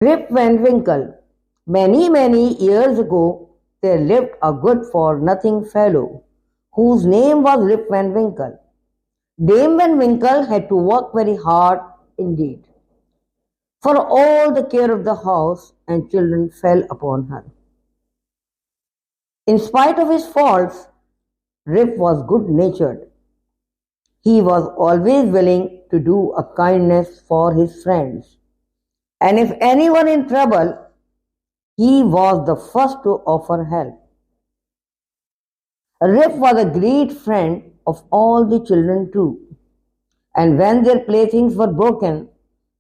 Rip Van Winkle. Many, many years ago, there lived a good for nothing fellow whose name was Rip Van Winkle. Dame Van Winkle had to work very hard indeed, for all the care of the house and children fell upon her. In spite of his faults, Rip was good natured. He was always willing to do a kindness for his friends, and if anyone in trouble, he was the first to offer help. Rip was a great friend of all the children too, and when their playthings were broken,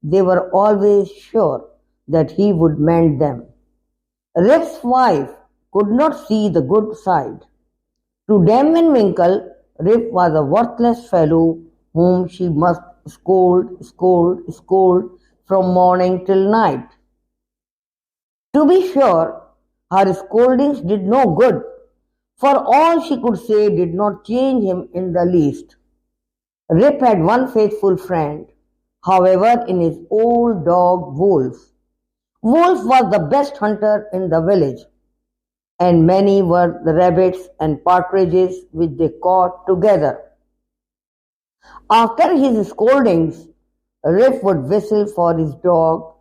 they were always sure that he would mend them. Rip's wife could not see the good side. To Dame Van Winkle, Rip was a worthless fellow whom she must scold, scold, scold from morning till night. To be sure, her scoldings did no good, for all she could say did not change him in the least. Rip had one faithful friend, however, in his old dog Wolf. Wolf was the best hunter in the village, and many were the rabbits and partridges which they caught together. After his scoldings, Rip would whistle for his dog,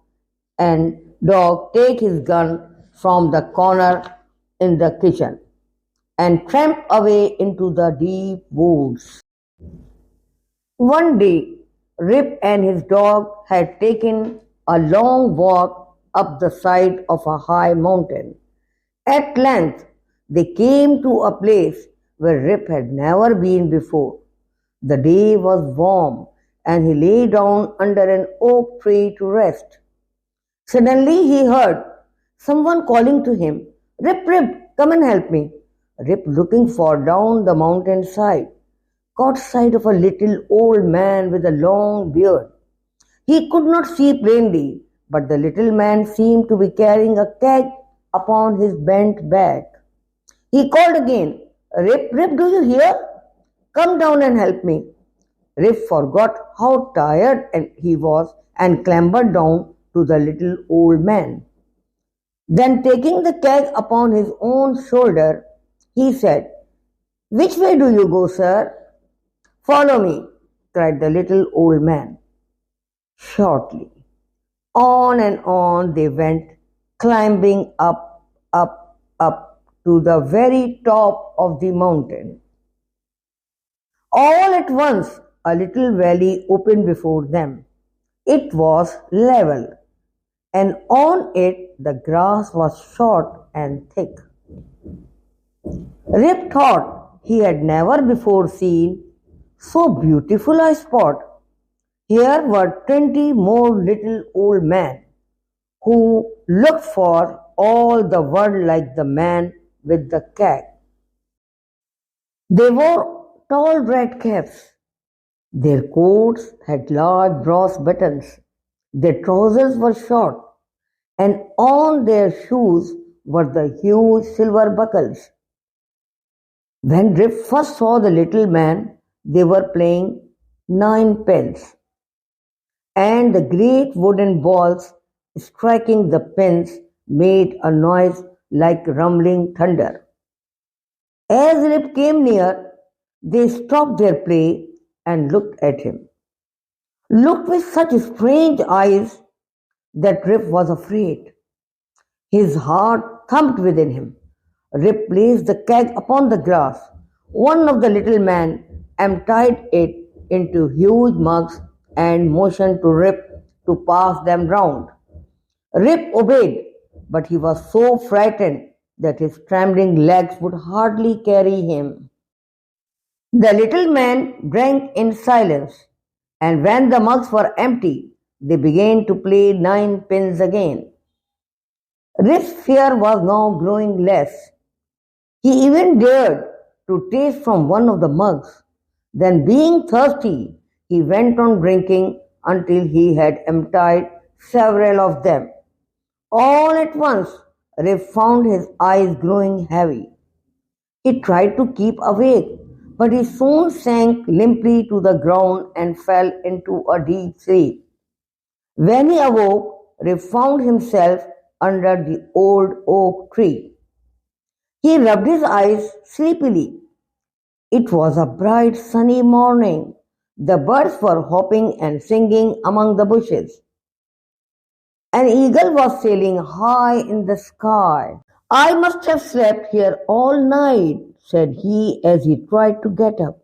and dog take his gun from the corner in the kitchen and tramp away into the deep woods. One day, Rip and his dog had taken a long walk up the side of a high mountain. At length, they came to a place where Rip had never been before. The day was warm, and he lay down under an oak tree to rest. Suddenly he heard someone calling to him, "Rip, Rip, come and help me." Rip, looking far down the mountain side, caught sight of a little old man with a long beard. He could not see plainly, but the little man seemed to be carrying a keg upon his bent back. He called again, "Rip, Rip, do you hear? Come down and help me." Rip forgot how tired he was and clambered down to the little old man. Then, taking the keg upon his own shoulder, he said, "Which way do you go, sir?" "Follow me," cried the little old man. Shortly, on and on they went, climbing up, up to the very top of the mountain. All at once, a little valley opened before them. It was level, and on it the grass was short and thick. Rip thought he had never before seen so beautiful a spot. Here were 20 more little old men who looked for all the world like the man with the keg. They wore tall red caps. Their coats had large brass buttons. Their trousers were short, and on their shoes were the huge silver buckles. When Rip first saw the little man, they were playing ninepins, and the great wooden balls striking the pins made a noise like rumbling thunder. As Rip came near, they stopped their play and looked at him. Looked with such strange eyes that Rip was afraid. His heart thumped within him. Rip placed the keg upon the grass. One of the little men emptied it into huge mugs and motioned to Rip to pass them round. Rip obeyed, but he was so frightened that his trembling legs would hardly carry him. The little man drank in silence, and when the mugs were empty, they began to play ninepins again. Rip's fear was now growing less. He even dared to taste from one of the mugs. Then, being thirsty, he went on drinking until he had emptied several of them. All at once, Rip found his eyes growing heavy. He tried to keep awake, but he soon sank limply to the ground and fell into a deep sleep. When he awoke, Rip found himself under the old oak tree. He rubbed his eyes sleepily. It was a bright sunny morning. The birds were hopping and singing among the bushes. An eagle was sailing high in the sky. I must have slept here all night, said he as he tried to get up.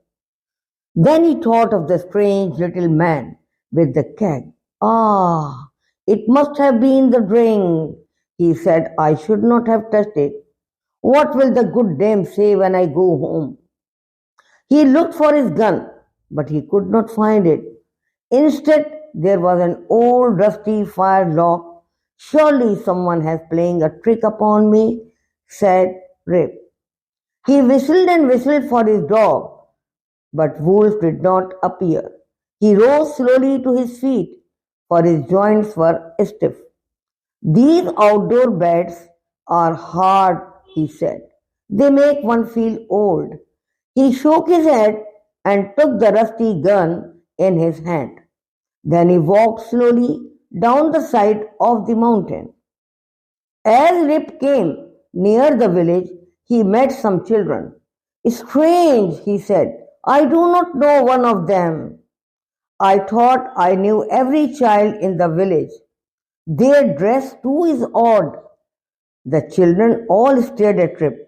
Then he thought of the strange little man with the keg. Ah, it must have been the drink. He said, I should not have touched it. What will the good dame say when I go home? He looked for his gun, but he could not find it. Instead, there was an old rusty firelock. Surely someone has playing a trick upon me, said Rip. He whistled and whistled for his dog, but Wolf did not appear. He rose slowly to his feet, for his joints were stiff. These outdoor beds are hard, he said. They make one feel old. He shook his head and took the rusty gun in his hand. Then he walked slowly down the side of the mountain. As Rip came near the village, he met some children. Strange, he said. I do not know one of them. I thought I knew every child in the village. Their dress too is odd. The children all stared at Rip.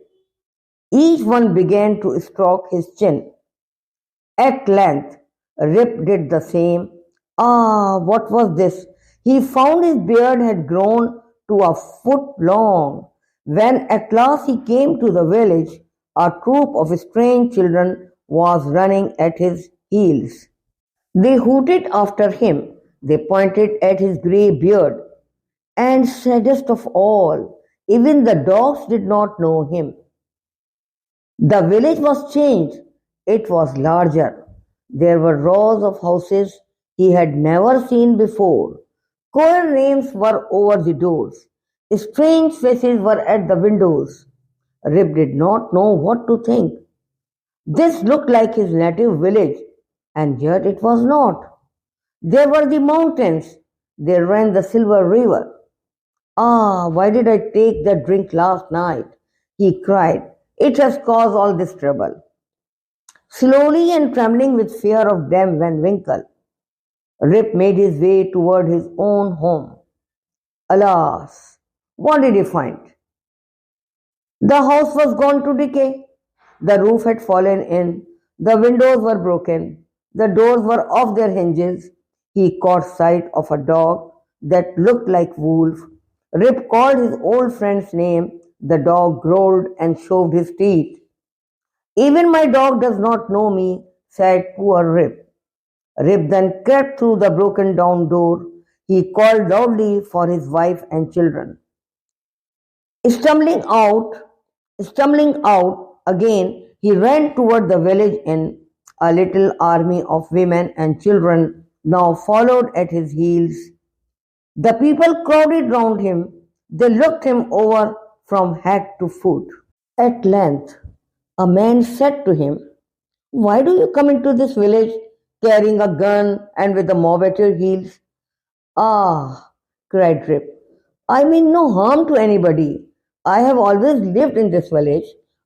Each one began to stroke his chin. At length, Rip did the same. Ah, what was this? He found his beard had grown to a foot long. When at last he came to the village, a troop of strange children was running at his heels. They hooted after him. They pointed at his grey beard. And saddest of all, even the dogs did not know him. The village was changed. It was larger. There were rows of houses he had never seen before. Queer names were over the doors. Strange faces were at the windows. Rip did not know what to think. This looked like his native village, and yet it was not. There were the mountains. There ran the silver river. Ah, why did I take that drink last night? He cried. It has caused all this trouble. Slowly and trembling with fear of Dame Van Winkle, Rip made his way toward his own home. Alas, what did he find? The house was gone to decay. The roof had fallen in. The windows were broken. The doors were off their hinges. He caught sight of a dog that looked like Wolf. Rip called his old friend's name. The dog growled and showed his teeth. Even my dog does not know me, said poor Rip. Rip then crept through the broken down door. He called loudly for his wife and children. Stumbling out again, he ran toward the village in a little army of women and children now followed at his heels. The people crowded round him. They looked him over from head to foot. At length, a man said to him, Why do you come into this village carrying a gun and with a mob at your heels? Ah, cried Rip, I mean no harm to anybody. I have always lived in this village.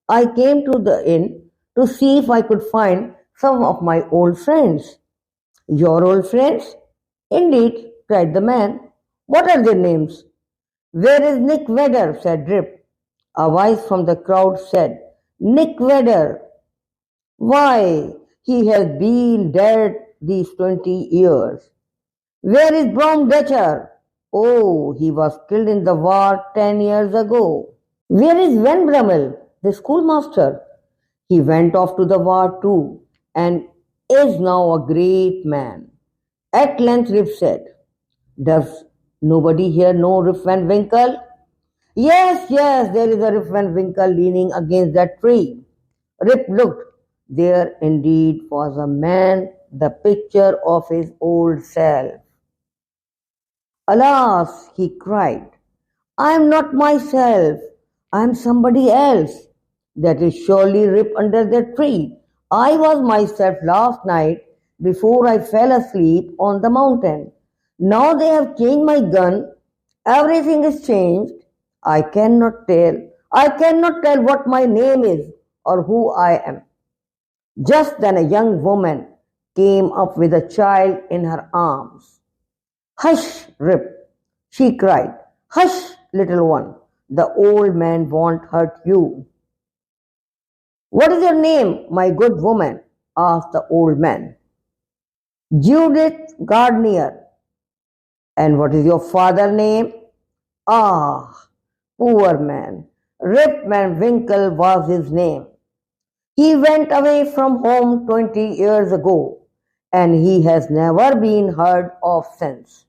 I came to the inn to see if I could find some of my old friends. Your old friends? Indeed, cried the man. What are their names? Where is Nick Vedder? Said Rip. A voice from the crowd said, Nick Vedder. Why, he has been dead these 20 years. Where is Brom Dutcher? Oh, he was killed in the war 10 years ago. Where is Van Brummel, the schoolmaster? He went off to the war too, and is now a great man. At length Rip said, Does nobody here know Rip Van Winkle? Yes, there is a Rip Van Winkle leaning against that tree. Rip looked. There indeed was a man, the picture of his old self. Alas, he cried, I am not myself. I am somebody else. That is surely Rip under that tree. I was myself last night before I fell asleep on the mountain. Now they have changed my gun Everything is changed. I cannot tell. I cannot tell what my name is or who I am. Just then a young woman came up with a child in her arms. Hush, Rip, she cried. Hush, little one. The old man won't hurt you. What is your name, my good woman? Asked the old man. Judith Gardner. And what is your father's name? Ah, poor man. Rip Van Winkle was his name. He went away from home 20 years ago, and he has never been heard of since.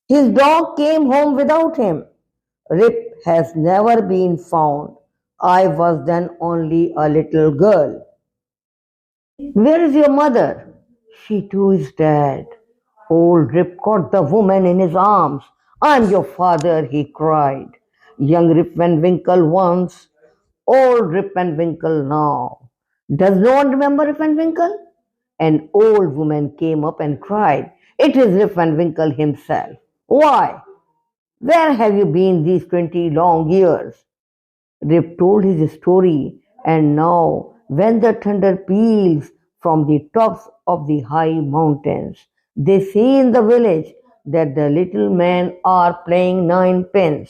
His dog came home without him. Rip has never been found. I was then only a little girl. Where is your mother? She too is dead. Old Rip caught the woman in his arms. I'm your father, he cried. Young Rip Van Winkle once, old Rip Van Winkle now. Does no one remember Rip Van Winkle? An old woman came up and cried, It is Rip Van Winkle himself. Why? Where have you been these 20 long years? Rip told his story, and now, when the thunder peals from the tops of the high mountains, they say in the village that the little men are playing ninepins.